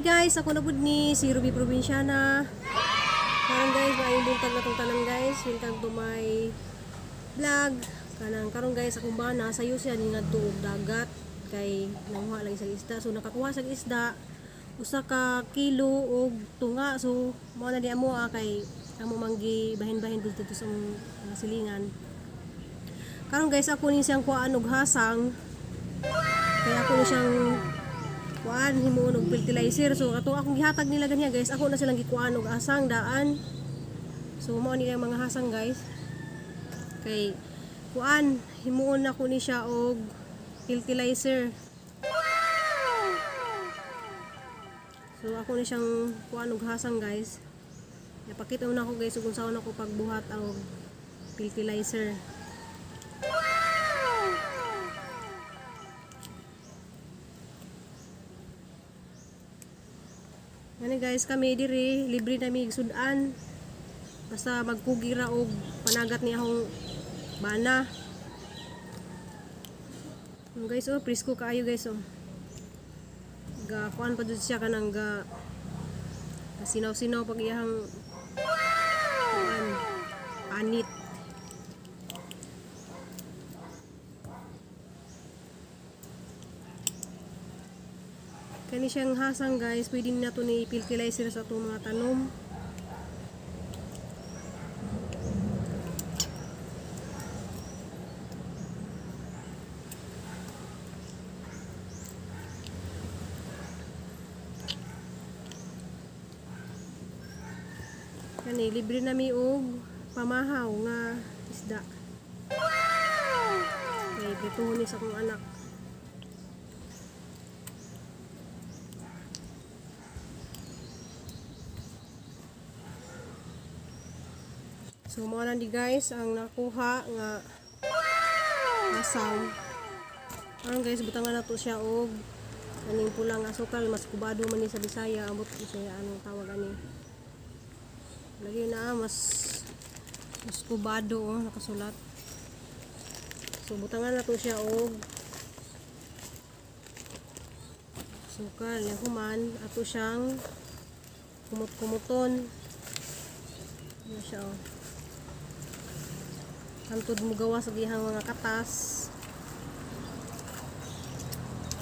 Guys, ako na pud ni si Ruby Provinciana. Karon guys, maayong buntag na tong tanan guys. Welcome to my vlog. Karon guys, akong bana sayo siya ni ngadto og dagat kay nanguha lang sa isda. So nakakuha sa isda usa ka kilo og tunga. So mao na di amo kay amo manggi bahin-bahin dito sa silingan. Karon guys, ako ni siyang kuhaan og hasang. Kaya ako ni siyang kuan himuon og fertilizer. So ato akong gihatag nila ganiya guys, ako na silang gikuan og asang daan. So mao ni mga hasang guys, kay kuan himuon ako ni siya og fertilizer. So ako ni siyang kuan og hasang guys. Napakita na ako guys kung saan ako pagbuhat og fertilizer. Yan guys, kami diri libre na mi sudan. Basta magpugira og panagat ni akong bana. Guys, presko kaayo guys Ga kuan pa jud siya kanang ga sinaw-sinaw pag iyang kuan anit. Kani siyang hasang guys, pwede na ito ni fertilizer sa itong mga tanom. Kani, libre na mi og pamahaw nga isda. Okay, bituhon ni sa akong anak. So mga nandi guys ang nakuha nga asang. Aron guys, butangan na to siya og aning pulang asukal, mas kubado man ni sa Bisaya, ambot siya anong tawag ani. Lagi na mas kubado nakasulat. So butangan na to siya og asukal, yang human ato siyang kumot-kumuton. Ano siya hantod mo gawa sa gihang mga katas.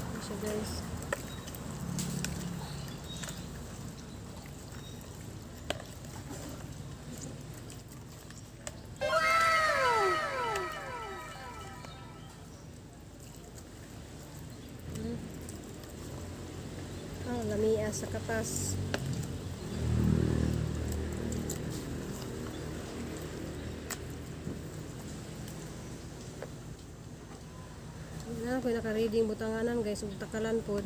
Ano siya guys. Lamia sa katas. Na ako naka-reading butanganan guys ug takalan pod.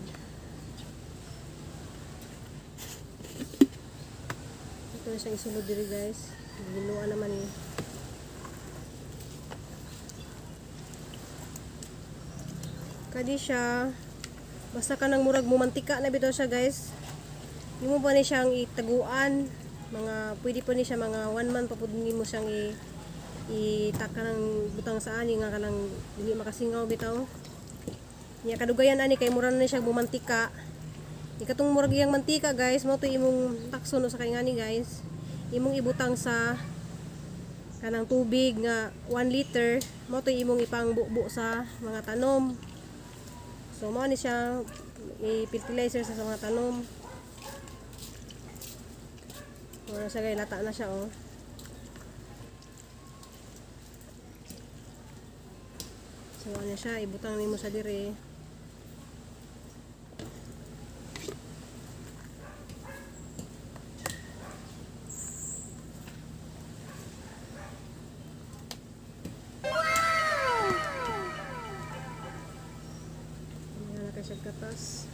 Ito na siyang isulod diri guys. Ginuan naman ni. Kadi siya basta kanang murag mumantika na bitaw siya guys. Imo pa ni siyang itaguan, mga pwede pa ni siya mga 1 month pa pud nimo siyang itaka ng butang sa ani nga kanang dili makasingaw bitaw. Nya kadugayan ani kay mura na siya bumantika. Ikatong murag iyang mantika guys, mo to imong takson sa kay ngani guys. Imong ibutang sa kanang tubig nga 1 liter, mo to imong ipangbubo sa mga tanom. So mo ni siya i-fertilizer sa mga tanom. Mura siya kay lata na siya So ano siya, ibutang nimo sa dire. Ayan na kasi katas.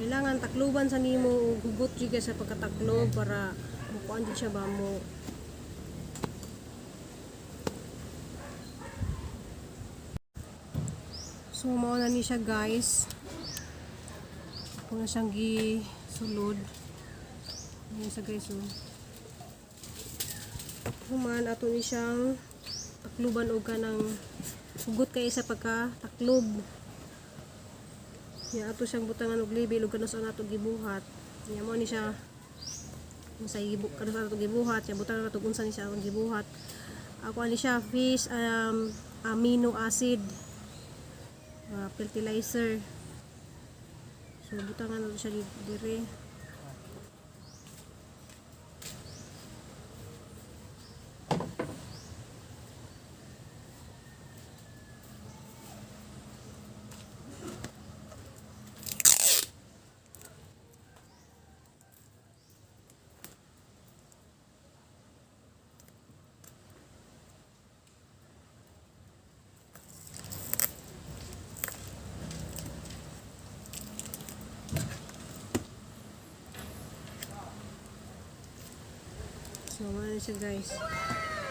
kailangan takluban sa nimo ug hugot jud sa pagkataklob para mukuan jud siya ba mo. So mao na ni siya guys. Kung na siyang gisulod. Ayan siya guys. Human ato ni siyang takluban og kanang hugot kay sa pagkataklob. Ya ato siyang butangan og libil ug kanus nato gibuhat. Ya mao ni siya sa kanus nato gibuhat, ya butangan nato unsa ni siya ang gibuhat. Ako ani siya fish amino acid. Fertilizer. So butangan nato siya dire. So, ano siya guys.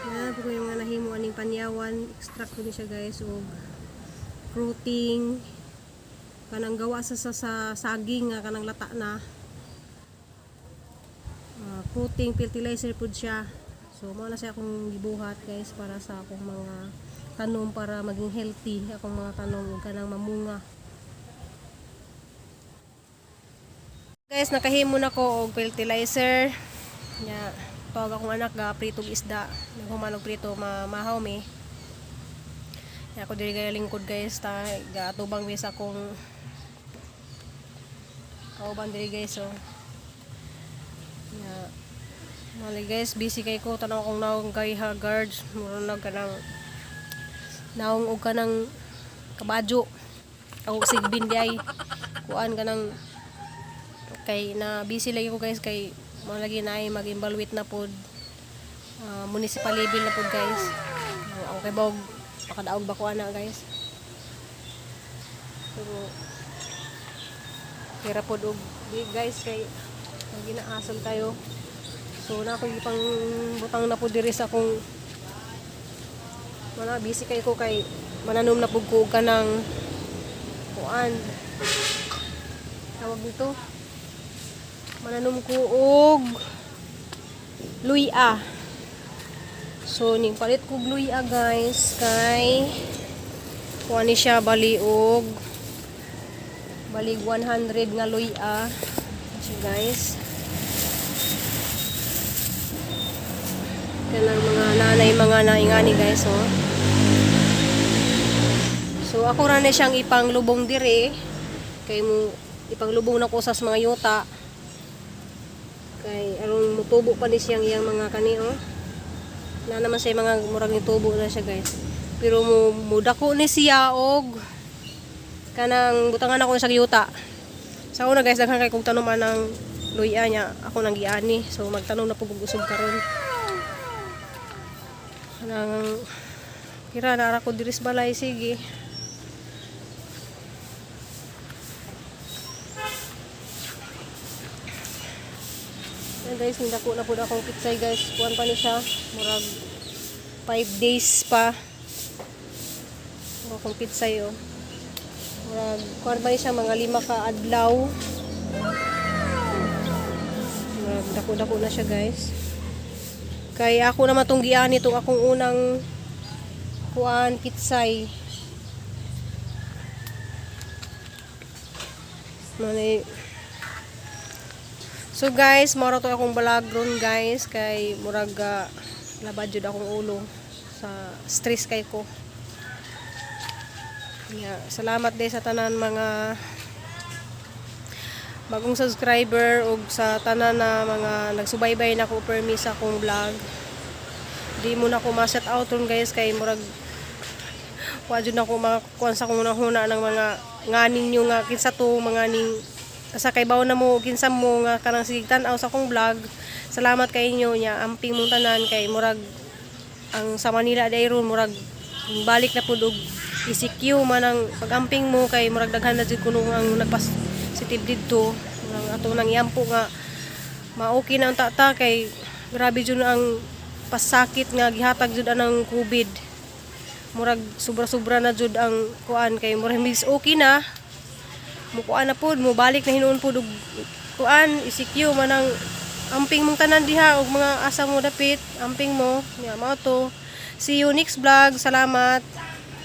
Yan po yung mga nahimo aning panyawan. Extract ko ni siya guys. O fruiting. Kanang gawa sa saging nga kanang lata na. Fruiting, fertilizer po siya. So, mao na siya akong gibuhat guys para sa akong mga tanom para maging healthy. Akong mga tanom kanang mamunga. Guys, nakahimo na ko og fertilizer. Ya. Tawag akong anak ga pritog isda. Naghumanog prito mahaw mi. Ya ako diri gaya lingkod guys ta ga atubang mi sa akong kauban diri guys so. Ya. Mali guys busy kay ko tanaw akong naong kay Haggard muro na kanang naong og kanang kabadyo. Ako sigbin di ay kuan kanang kay na busy lagi ko guys kay mo lagi na ay mag-imbalwit na pod municipal level na pod guys. Okay ba og pakadaog ba ko ana guys. Pero kira pod og di guys kay ginaasal tayo. So na ako ipang butang na pod diri sa akong wala busy kay ko kay mananom na pod ko kanang kuan tawag nito mananom ko og luya. So ning palit ko luya guys kay kuan ni siya bali 100 nga luya. So guys kanang mga nanay mga naingani guys oh. So ako ra na siyang ipanglubong dire kay mo ipanglubong na ko sa mga yuta. Kay aron mutubo pa ni siyang iyang mga kani oh. Na naman siya mga murag ni tubo na siya guys. Pero mudako ni siya og kanang butangan ako sa yuta. Sa una guys daghan kay kog tanom anang luya niya ako nang giani. So magtanom na pug usog karon. Kanang kira na ko diris balay sige. Ayan guys, nindako na po akong pitsay guys. Kuhan pa ni siya. Murag 5 days pa. Akong pitsay oh. Murag kuhan pa ni siya mga 5 ka adlaw. Murag dako-dako na siya guys. Kaya ako na matunggian itong akong unang kuhan pitsay. Manay so guys, maro to akong balagron guys kay murag labad jud akong ulo sa stress kay ko. Yeah, salamat din sa tanan mga bagong subscriber ug sa tanan na mga nagsubaybay na ko permi sa akong vlog. Di mo na ko ma-shout out ron guys kay murag wa jud na ko makuan sa kong huna ng mga nganing nyo nga kinsa to mga ning sa kay bawo na mo kinsa mo nga kanang sige tan-aw sa akong vlog. Salamat kay inyo nya amping mong tanan kay murag ang sa Manila dayron murag balik na pud og ECQ man ang pagamping mo kay murag daghan na jud kuno ang sensitive dito. Ato nang iyampo nga ma-okay na ang tata kay grabe jud ang pasakit nga gihatag jud anang COVID. Murag sobra-sobra na jud ang kuan kay murag mis okay na. Mukuan na pud, mo balik na hinuon pud og kuan, ICQ manang amping mong tanan diha og mga asa mo dapit, amping mo. Nya mao to. See you next vlog. Salamat.